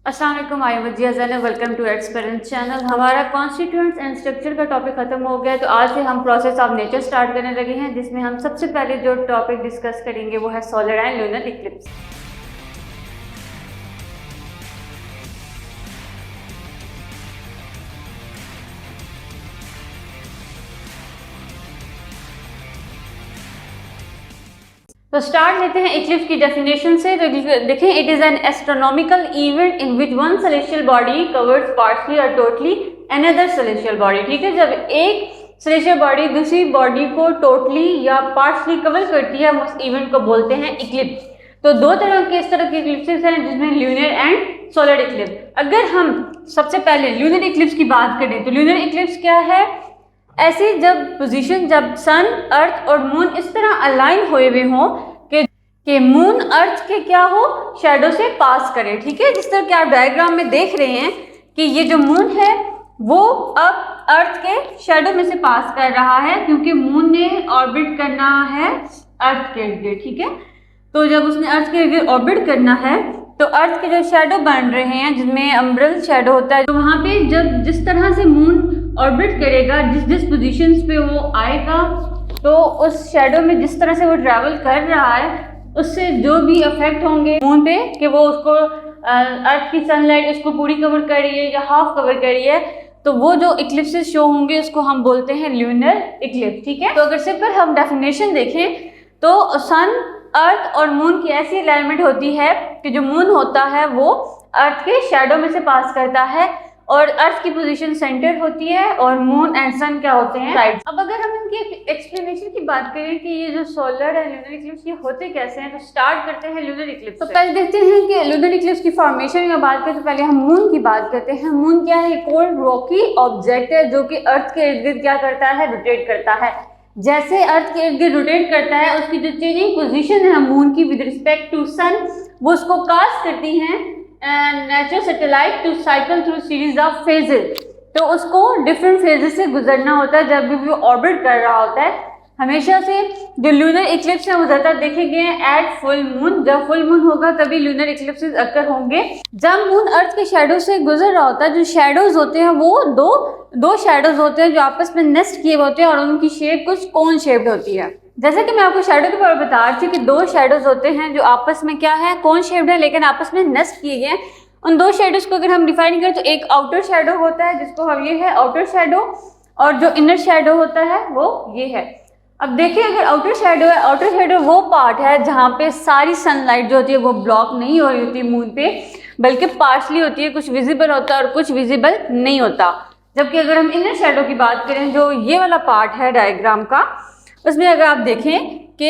अस्सलाम वालेकुम, I am Wajiya Zainab, welcome to experience channel. हमारा कॉन्स्टिट्यूएंट्स एंड स्ट्रक्चर का टॉपिक खत्म हो गया है, तो आज से हम प्रोसेस ऑफ नेचर स्टार्ट करने लगे हैं, जिसमें हम सबसे पहले जो टॉपिक डिस्कस करेंगे वो है सोलर एंड लूनर इक्लिप्स। तो स्टार्ट लेते हैं इक्लिप्स की डेफिनेशन से। तो देखें, it is an astronomical event in which one celestial body covers partially और टोटली अनदर सेलेस्टियल बॉडी। ठीक है, जब एक सेलेस्टियल बॉडी दूसरी बॉडी को टोटली या पार्शली कवर करती है, हम उस इवेंट को बोलते हैं इक्लिप्स। तो दो तरह के इस तरह के इक्लिप्सेस हैं, जिसमें ल्यूनर एंड सोलर इक्लिप्स। अगर हम सबसे पहले ल्यूनर इक्लिप्स की बात करें तो ल्यूनर इक्लिप्स क्या है? ऐसी जब सन, अर्थ और मून इस तरह अलाइन हुए हुए हों कि मून अर्थ के क्या हो, शैडो से पास करे। ठीक है, जिस तरह कि आप डायग्राम में देख रहे हैं कि ये जो मून है वो अब अर्थ के शैडो में से पास कर रहा है, क्योंकि मून ने ऑर्बिट करना है अर्थ के इर्द गिर्द। ठीक है, तो जब उसने अर्थ के इर्द गिर्द ऑर्बिट करना है तो अर्थ के जो शैडो बन रहे हैं, जिसमें अम्ब्रेल शैडो होता है, तो वहाँ पे जब जिस तरह से मून ऑर्बिट करेगा, जिस पोजीशन पे वो आएगा, तो उस शैडो में जिस तरह से वो ट्रैवल कर रहा है, उससे जो भी इफेक्ट होंगे मून पे कि वो उसको अर्थ की सनलाइट उसको पूरी कवर कर रही है या हाफ कवर कर रही है, तो वो जो इक्लिप्सेस शो होंगे उसको हम बोलते हैं ल्यूनर इक्लिप्स। ठीक है, तो अगर सिंपल हम डेफिनेशन देखें तो सन, अर्थ और मून की ऐसी अलाइनमेंट होती है कि जो मून होता है वो अर्थ के शैडो में से पास करता है और अर्थ की पोजीशन सेंटर होती है और मून एंड सन क्या होते हैं, साइड्स। अब अगर हम इनकी एक्सप्लेनेशन की बात करें कि ये जो सोलर एंड लूनर इक्लिप्स ये होते कैसे हैं, तो स्टार्ट करते हैं लूनर इक्लिप्स। तो पहले देखते हैं कि लूनर इक्लिप्स की फॉर्मेशन में बात करें तो पहले हम मून की बात करते हैं। मून क्या है? कोल्ड रॉकी ऑब्जेक्ट है जो कि अर्थ के इर्द गिर्द क्या करता है, रोटेट करता है। जैसे अर्थ के इर्द गिर्द रोटेट करता है, उसकी जो चेंजिंग पोजीशन है मून की विद रिस्पेक्ट टू सन, वो उसको कास्ट करती हैं natural satellite to cycle through series of phases. तो उसको डिफरेंट फेजेस से गुजरना होता है जब भी वो ऑर्बिट कर रहा होता है। हमेशा से जो लूनर इक्लिप्स है वो ज़्यादा देखे गए हैं एट फुल मून। जब फुल मून होगा तभी लूनर इक्लिप्सेस अकर होंगे। जब मून अर्थ के शैडो से गुजर रहा होता है, जो शैडोज होते हैं वो दो शैडोज होते हैं जो आपस में नेस्ट किए होते हैं और उनकी शेप कुछ कोन शेप्ड होती है। जैसे कि मैं आपको शैडो के बारे में बता रही थी कि दो शैडोज होते हैं जो आपस में क्या है, कोन शेप्ड है, लेकिन आपस में नेस्ट किए गए। उन दो शैडोज को अगर हम डिफाइन करें तो एक आउटर शैडो होता है जिसको हम ये है आउटर शैडो, और जो इनर शैडो होता है वो ये है। अब देखिए, अगर आउटर शैडो है, आउटर शैडो वो पार्ट है जहाँ पे सारी सनलाइट जो होती है वो ब्लॉक नहीं हो रही होती मून पे, बल्कि पार्शली होती है, कुछ विजिबल होता है और कुछ विजिबल नहीं होता। जबकि अगर हम इनर शैडो की बात करें, जो ये वाला पार्ट है डायग्राम का, उसमें अगर आप देखें कि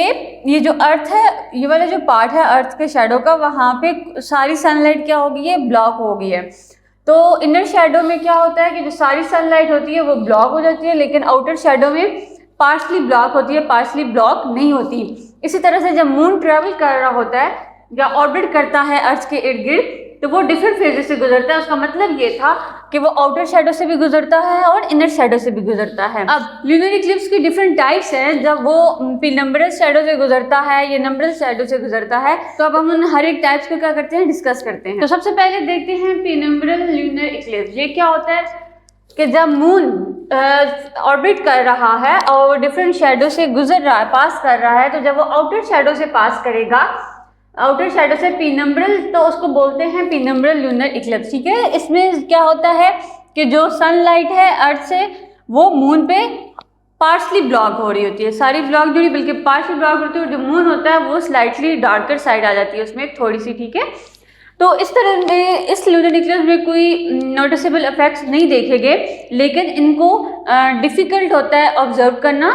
ये जो अर्थ है, ये वाला जो पार्ट है अर्थ के शैडो का, वहाँ पे सारी सनलाइट क्या हो गई है, ब्लॉक हो गई है। तो इनर शैडो में क्या होता है कि जो सारी सनलाइट होती है वो ब्लॉक हो जाती है, लेकिन आउटर शैडो में पार्शली ब्लॉक होती है, पार्शली ब्लॉक नहीं होती। इसी तरह से जब मून ट्रैवल कर रहा होता है या ऑर्बिट करता है अर्थ के इर्द गिर्द, तो वो डिफरेंट फेजेस से गुजरता है। उसका मतलब ये था कि वो आउटर शैडो से भी गुजरता है और इनर शैडो से भी गुजरता है। अब लूनर इक्लिप्स की डिफरेंट टाइप्स हैं। जब वो पेनम्ब्रल शैडो से गुजरता है या नंबरल शैडो से गुजरता है, तो अब हम उन हर एक टाइप्स को क्या करते हैं, डिस्कस करते हैं। तो सबसे पहले देखते हैं पेनम्ब्रल लूनर इक्लिप्स। ये क्या होता है कि जब मून ऑर्बिट कर रहा है और डिफरेंट शैडो से गुजर रहा है, पास कर रहा है, तो जब वो आउटर शैडो से पास करेगा, आउटर शैडो से पेनम्ब्रल, तो उसको बोलते हैं पेनम्ब्रल लूनर इक्लिप्स। ठीक है, इसमें क्या होता है कि जो सनलाइट है अर्थ से वो मून पे पार्शली ब्लॉक हो रही होती है, सारी ब्लॉक जो नहीं बल्कि पार्शली ब्लॉक होती है, और जो मून होता है वो स्लाइटली डार्कर साइड आ जाती है उसमें थोड़ी सी। ठीक है, तो इस तरह में इस लूनर इक्लिप्स में कोई नोटिसेबल इफेक्ट्स नहीं देखे गए, लेकिन इनको डिफिकल्ट होता है ऑब्जर्व करना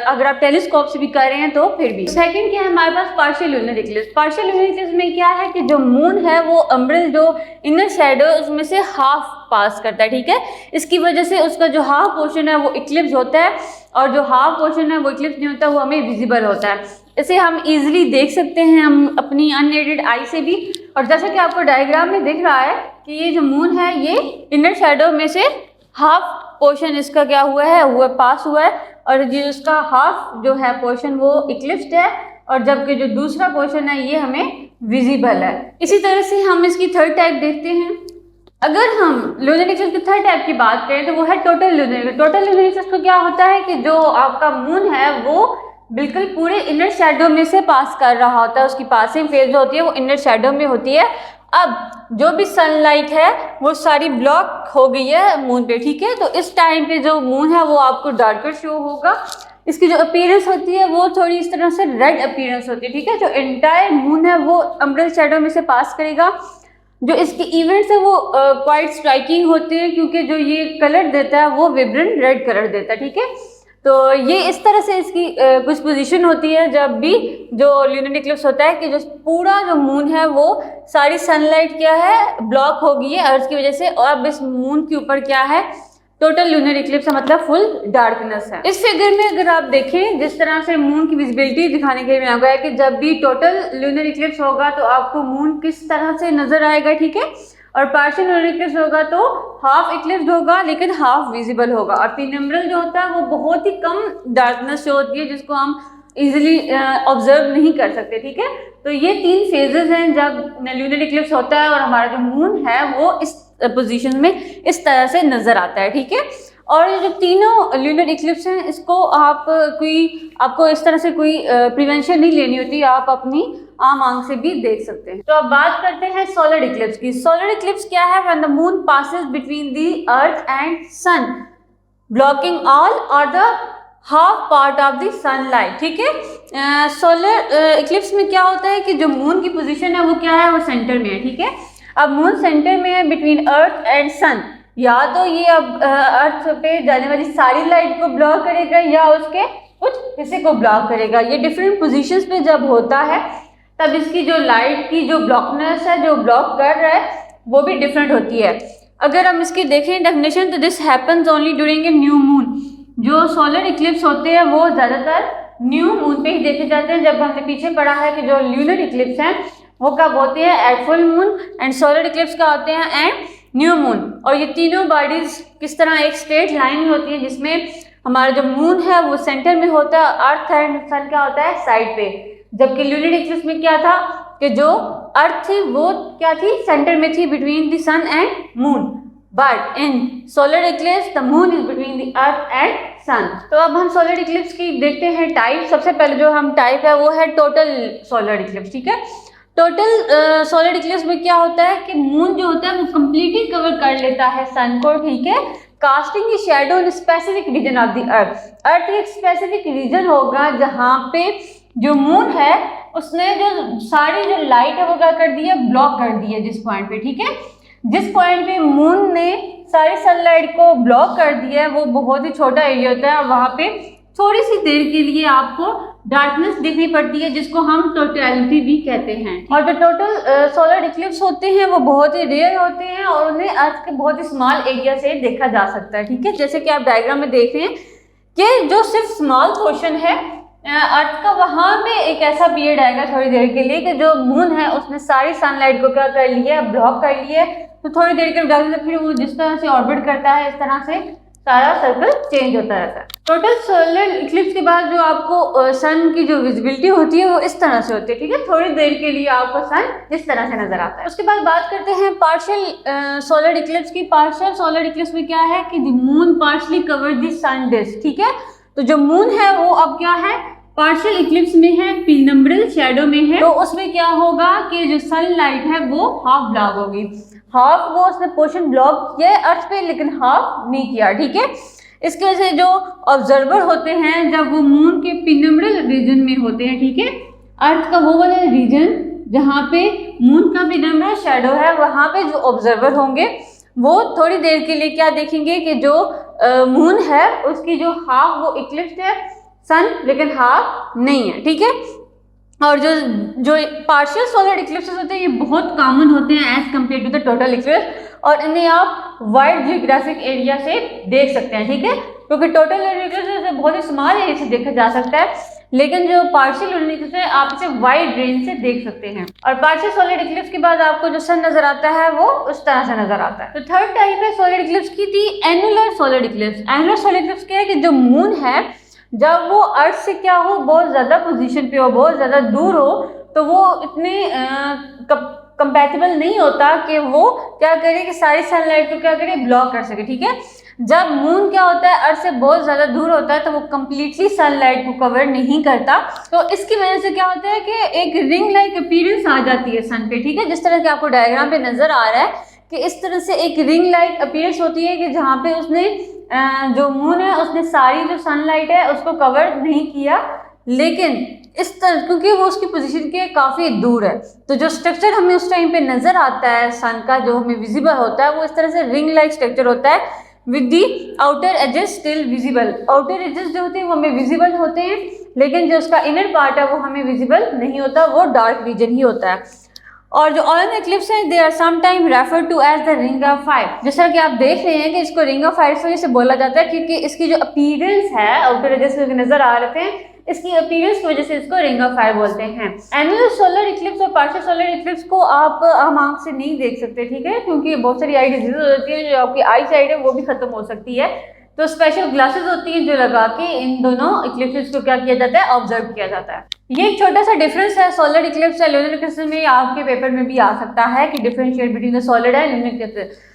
अगर आप टेलीस्कोप से भी कर रहे हैं तो फिर भी। सेकंड क्या है हमारे पास, partial lunar eclipse. Partial lunar eclipse में क्या है कि जो मून है वो अम्ब्रेल जो इनर शैडो उसमें से हाफ पास करता है। ठीक है, इसकी वजह से उसका जो हाफ पोर्शन है वो इक्लिप्स होता है और जो हाफ पोर्शन है वो इक्लिप्स नहीं होता, वो हमें विजिबल होता है। इसे हम इजीली देख सकते हैं हम अपनी अनएडेड आई से भी। और जैसा कि आपको डायग्राम में दिख रहा है कि ये जो मून है ये इनर शैडो में से हाफ पोर्शन इसका क्या हुआ है, पास हुआ है, और ये उसका हाफ जो है पोर्शन वो इक्लिप्स्ड है और जबकि जो दूसरा पोर्शन है ये हमें विजिबल है। इसी तरह से हम इसकी थर्ड टाइप देखते हैं। अगर हम लूनर इक्लिप्स की थर्ड टाइप की बात करें तो वो है total lunar Eclipse. Total lunar Eclipse को क्या होता है कि जो आपका मून है वो बिल्कुल पूरे इनर शैडो में से पास कर रहा होता है, उसकी पासिंग फेज जो होती है वो इनर शैडो में होती है। अब जो भी सनलाइट है वो सारी ब्लॉक हो गई है मून पे, ठीक है। तो इस टाइम पे जो मून है वो आपको डार्कर शो होगा। इसकी जो अपीयरेंस होती है वो थोड़ी इस तरह से रेड अपीयरेंस होती है, ठीक है। जो एंटायर मून है वो अम्ब्रेला शैडो में से पास करेगा। जो इसके इवेंट्स है वो क्वाइट स्ट्राइकिंग होते हैं क्योंकि जो ये कलर देता है वो विब्रेंट रेड कलर देता है, ठीक है। तो ये इस तरह से इसकी कुछ पोजीशन होती है जब भी जो लूनर इक्लिप्स होता है कि जो पूरा जो मून है वो सारी सनलाइट क्या है ब्लॉक हो गई है अर्थ की वजह से, और अब इस मून के ऊपर क्या है टोटल लूनर इक्लिप्स का मतलब फुल डार्कनेस है। इस फिगर में अगर आप देखें जिस तरह से मून की विजिबिलिटी दिखाने के लिए बनाया गया है कि जब भी टोटल लूनर इक्लिप्स होगा तो आपको मून किस तरह से नजर आएगा, ठीक है। और पार्शियल लूनर इक्लिप्स होगा तो हाफ इक्लिप्स होगा लेकिन हाफ विजिबल होगा। और पीनम्ब्रल जो होता है वो बहुत ही कम डार्कनेस जो होती है जिसको हम इजीली ऑब्जर्व नहीं कर सकते, ठीक है। तो ये 3 फेजेस हैं जब लूनर इक्लिप्स होता है और हमारा जो मून है वो इस पोजीशन में इस तरह से नजर आता है, ठीक है। और ये जो तीनों लूनर इक्लिप्स हैं इसको आपको इस तरह से कोई प्रिवेंशन नहीं लेनी होती, आप अपनी आम आंख से भी देख सकते हैं। तो अब बात करते हैं सोलर इक्लिप्स की। सोलर इक्लिप्स क्या है? When the moon passes between the earth and sun blocking all or the half part of the sunlight, ठीक है। सोलर इक्लिप्स में क्या होता है कि जो मून की पोजीशन है वो क्या है, वो सेंटर में है, ठीक है। अब मून सेंटर में है बिटवीन अर्थ एंड सन, या तो ये अब अर्थ पे जाने वाली सारी लाइट को ब्लॉक करेगा या उसके कुछ हिस्से को ब्लॉक करेगा। ये डिफरेंट पोजीशंस पे जब होता है तब इसकी जो लाइट की जो ब्लॉकनेस है जो ब्लॉक कर रहा है वो भी डिफरेंट होती है। अगर हम इसकी देखें डेफिनेशन तो this happens only during a new moon. जो सोलर इक्लिप्स होते हैं वो ज़्यादातर न्यू मून पे ही देखे जाते हैं। जब हमने पीछे पढ़ा है कि जो लूनर इक्लिप्स हैं वो कब होते हैं, at full moon, and solar Eclipse का होते हैं एंड न्यू मून। और ये तीनों बॉडीज किस तरह एक स्ट्रेट लाइन में होती है जिसमें हमारा जो मून है वो सेंटर में होता है, अर्थ एंड सन क्या होता है साइड पे। जबकि लूनर इक्लिप्स में क्या था कि जो अर्थ थी वो क्या थी, सेंटर में थी between the sun and moon, but in solar eclipse the moon is between the earth and sun. तो अब हम सोलर इक्लिप्स की देखते हैं टाइप। सबसे पहले जो हम टाइप है वो है टोटल सोलर इक्लिप्स, ठीक है। टोटल सोलर इक्लिप्स में क्या होता है कि मून जो होता है वो कंप्लीटली कवर कर लेता है सन को, ठीक है, casting a shadow in specific region of the earth. Earth एक स्पेसिफिक रीजन होगा जहाँ पे जो मून है उसने जो सारी जो लाइट है वो क्या कर दी है, ब्लॉक कर दी है जिस पॉइंट पे, ठीक है। जिस पॉइंट पे मून ने सारी सनलाइट को ब्लॉक कर दिया है वो बहुत ही छोटा एरिया होता है और वहाँ पे थोड़ी सी देर के लिए आपको डार्कनेस दिखनी पड़ती है जिसको हम टोटलिटी भी कहते हैं। और जो टोटल सोलर इक्लिप्स होते हैं वो बहुत ही रेयर होते हैं और उन्हें अर्थ के बहुत ही स्मॉल एरिया से देखा जा सकता है, ठीक है। जैसे कि आप डायग्राम में देख रहे हैं कि जो सिर्फ स्मॉल पोर्शन है अर्थ का, वहाँ पे एक ऐसा पीरियड आएगा थोड़ी देर के लिए कि जो मून है उसने सारी सनलाइट को क्या कर लिया, ब्लॉक कर लिया, तो थोड़ी देर के बाद फिर वो जिस तरह से ऑर्बिट करता है इस तरह से सारा सर्कल चेंज होता रहता है। टोटल सोलर इक्लिप्स के बाद जो आपको सन की जो विजिबिलिटी होती है वो इस तरह से होती है, ठीक है। थोड़ी देर के लिए आपको सन इस तरह से नजर आता है। उसके बाद बात करते हैं पार्शियल सोलर इक्लिप्स की। पार्शियल सोलर इक्लिप्स में क्या है कि the moon partly cover the sun disc, ठीक है। तो जो मून है वो अब क्या है, पार्शियल इक्लिप्स में है, पीनम्ब्रल शैडो में है। तो उसमें क्या होगा कि जो सनलाइट है वो हाफ ब्लॉक होगी। हाफ वो उसने पोर्शन ब्लॉक किया है अर्थ पे लेकिन हाफ नहीं किया, ठीक है। इसके वजह से जो ऑब्जर्वर होते हैं जब वो मून के पीनम्ब्रल रीजन में होते हैं, ठीक है, अर्थ का वो वाला रीजन जहाँ पे मून का पीनम्ब्रल शैडो है वहाँ पे जो ऑब्जर्वर होंगे वो थोड़ी देर के लिए क्या देखेंगे कि जो मून है उसकी जो हाफ वो इक्लिप्स है सन लेकिन हाफ नहीं है, ठीक है। और जो पार्शियल सोलर इक्लिप्सेस होते हैं ये बहुत कॉमन होते हैं as compare to the total eclipse, और इन्हें आप वाइड जियोग्राफिक एरिया से देख सकते हैं, ठीक है, क्योंकि टोटल इक्लिप्स बहुत ही स्मॉल एरिया से देखा जा सकता है लेकिन जो पार्शियल सोलर इक्लिप्स है आप इसे वाइड रेंज से देख सकते हैं। और पार्शियल सोलर इक्लिप्स के बाद आपको जो सन नजर आता है वो उस तरह से नजर आता है। तो थर्ड टाइप है सोलर इक्लिप्स की थी annular solar Eclipse. Annular solar eclipse क्या है कि जो मून है जब वो अर्थ से क्या हो, बहुत ज़्यादा पोजीशन पे हो, बहुत ज़्यादा दूर हो, तो वो इतने कंपैटिबल नहीं होता कि वो क्या करे कि सारी सनलाइट को क्या करे, ब्लॉक कर सके, ठीक है। जब मून क्या होता है, अर्थ से बहुत ज़्यादा दूर होता है, तो वो कम्प्लीटली सनलाइट को कवर नहीं करता, तो इसकी वजह से क्या होता है कि एक रिंग लाइक अपीयरेंस आ जाती है सन पे, ठीक है। जिस तरह के आपको डायग्राम पे नजर आ रहा है कि इस तरह से एक रिंग लाइट अपीयरेंस होती है कि जहाँ पे उसने जो मून है उसने सारी जो सनलाइट है उसको कवर नहीं किया, लेकिन इस तरह क्योंकि वो उसकी पोजीशन के काफ़ी दूर है, तो जो स्ट्रक्चर हमें उस टाइम पे नज़र आता है सन का, जो हमें विजिबल होता है, वो इस तरह से रिंग लाइक स्ट्रक्चर होता है with the outer edges still visible. Outer edges जो होते हैं वो हमें विजिबल होते हैं, लेकिन जो उसका इनर पार्ट है वो हमें विजिबल नहीं होता, वो डार्क रीजन ही होता है। और जो ऑल एक्लिप्स हैं they are sometime refer to as the ring of fire. जैसा कि आप देख रहे हैं कि इसको रिंग ऑफ फायर इस वजह से बोला जाता है क्योंकि इसकी जो अपीयरेंस है, आउटर एजेस में नजर आ रहे थे, इसकी अपीयरेंस की वजह से इसको रिंग ऑफ फायर बोलते हैं। एनुअल सोलर इक्लिप्स और पार्शियल सोलर इक्लिप्स को आप आम आंख से नहीं देख सकते, ठीक है, क्योंकि बहुत सारी आई डिजीज हो जाती है, जो आपकी आई साइड है वो भी खत्म हो सकती है, तो स्पेशल ग्लासेस होती हैं जो लगा के इन दोनों इक्लिप्सेस को क्या किया जाता है, ऑब्जर्व किया जाता है। ये एक छोटा सा डिफरेंस है सोलर इक्लिप्स और लूनर इक्लिप्स में, आपके पेपर में भी आ सकता है कि differentiate between the solar and lunar Eclipse.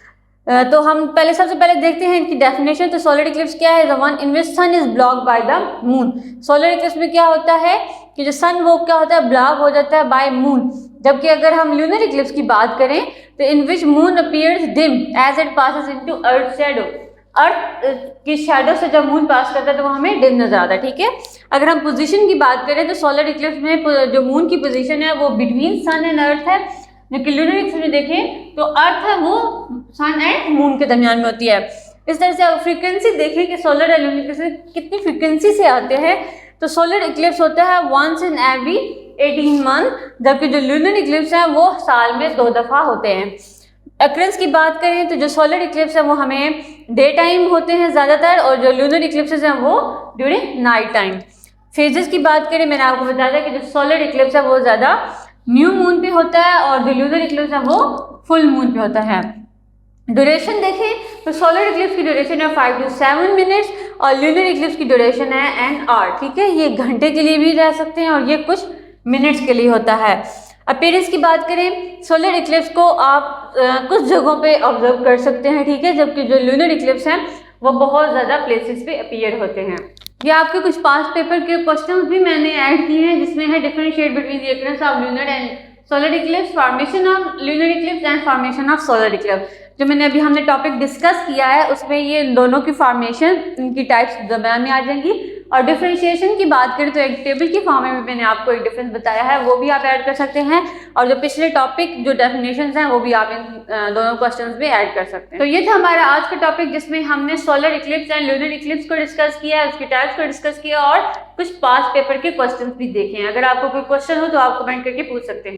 तो हम पहले सबसे पहले देखते हैं इनकी डेफिनेशन। तो सोलर इक्लिप्स क्या है, the one in which sun is block by the moon. Solar eclipse में क्या होता है कि जो सन वो क्या होता है, ब्लॉक हो जाता है बाय मून। जबकि अगर हम लूनर इक्लिप्स की बात करें तो in which moon appears dim as it passes into earth shadow. Earth की शैडो से जब मून पास करता है तो वो हमें डिम नजर आता है, ठीक है। अगर हम पोजीशन की बात करें तो सोलर इक्लिप्स में जो मून की पोजीशन है वो बिटवीन सन एंड अर्थ है, जबकि लूनर इक्लिप्स में देखें तो अर्थ है वो सन एंड मून के दरमियान में होती है। इस तरह से फ्रीक्वेंसी देखें कि सोलर एंड लूनर इक्लिप्स कितनी फ्रीक्वेंसी से आते हैं, तो सोलर इक्लिप्स होता है वंस इन एवरी 18 मंथ, जबकि जो लूनर इक्लिप्स हैं वो साल में 2 दफ़ा होते हैं। एक्रेंस की बात करें तो जो सोलर इक्लिप्स है वो हमें डे टाइम होते हैं ज़्यादातर, और जो लूनर इक्लिप्स हैं वो ड्यूरिंग नाइट टाइम। फेजेस की बात करें, मैंने आपको बताया था कि जो सोलर इक्लिप्स है वो ज़्यादा न्यू मून पे होता है और जो लूनर इक्लिप्स है वो फुल मून पे होता है। ड्यूरेशन देखें तो सोलर इक्लिप्स की ड्यूरेशन है 5 to 7 मिनट्स और लूनर इक्लिप्स की ड्यूरेशन है एन आवर, ठीक है। ये घंटे के लिए भी रह सकते हैं और ये कुछ मिनट्स के लिए होता है। अपीयरेंस की बात करें, सोलर इक्लिप्स को आप कुछ जगहों पे ऑब्जर्व कर सकते हैं, ठीक है, जबकि जो लूनर इक्लिप्स हैं वो बहुत ज़्यादा प्लेसेस पे अपीयर होते हैं। ये आपके कुछ पास्ट पेपर के क्वेश्चंस भी मैंने ऐड किए हैं, जिसमें है differentiate between the occurrence of lunar and solar Eclipse, formation of lunar Eclipse and formation of solar Eclipse. जो मैंने अभी हमने टॉपिक डिस्कस किया है उसमें ये दोनों की फॉर्मेशन, इनकी टाइप्स दरम्यान में आ जाएंगी। और डिफरेंशिएशन की बात करें तो एक टेबल की फॉर्म में मैंने आपको एक डिफरेंस बताया है, वो भी आप ऐड कर सकते हैं, और जो पिछले टॉपिक जो डेफिनेशंस हैं वो भी आप इन दोनों क्वेश्चंस में ऐड कर सकते हैं। तो ये था हमारा आज का टॉपिक, जिसमें हमने solar Eclipse and lunar Eclipse को डिस्कस किया, उसकी टाइप्स को डिस्कस किया और कुछ पास्ट पेपर के क्वेश्चंस भी देखे हैं। अगर आपको कोई क्वेश्चन हो तो आप कमेंट करके पूछ सकते हैं।